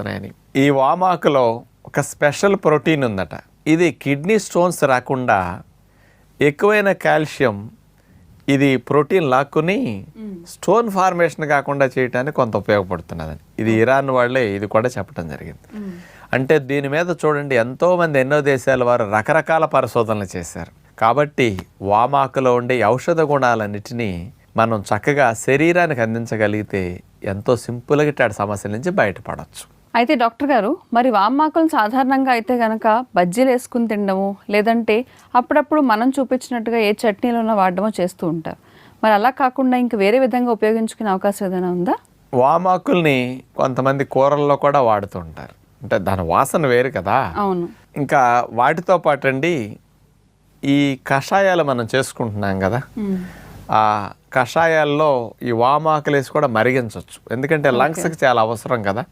అని. ఈ వామాకులో ఒక స్పెషల్ ప్రోటీన్ ఉందట. ఇది కిడ్నీ స్టోన్స్ రాకుండా ఎక్కువైన కాల్షియం ఇది ప్రోటీన్ లాక్కుని స్టోన్ ఫార్మేషన్ కాకుండా చేయడానికి కొంత ఉపయోగపడుతున్నదని ఇది ఇరాన్ వాళ్ళే ఇది కూడా చెప్పడం జరిగింది. అంటే దీని మీద చూడండి ఎంతోమంది ఎన్నో దేశాల వారు రకరకాల పరిశోధనలు చేశారు. కాబట్టి వామాకులో ఉండే ఔషధ గుణాలన్నిటినీ మనం చక్కగా శరీరానికి అందించగలిగితే ఎంతో సింపుల్గా ఇట్లాంటి సమస్యల నుంచి బయటపడవచ్చు. అయితే డాక్టర్ గారు, మరి వామాకులను సాధారణంగా అయితే కనుక బజ్జీలు వేసుకుని తినడము, లేదంటే అప్పుడప్పుడు మనం చూపించినట్టుగా ఏ చట్నీలోనో వాడడమో చేస్తూ ఉంటారు. మరి అలా కాకుండా ఇంక వేరే విధంగా ఉపయోగించుకునే అవకాశం ఏదైనా ఉందా? వామాకుల్ని కొంతమంది కూరల్లో కూడా వాడుతూ ఉంటారు. అంటే దాని వాసన వేరు కదా. అవును. ఇంకా వాటితో పాటు అండి ఈ కషాయాలు మనం చేసుకుంటున్నాం కదా, ఆ కషాయాల్లో ఈ వామాకులు వేసి కూడా మరిగించవచ్చు. ఎందుకంటే లంగ్స్కి చాలా అవసరం కదా.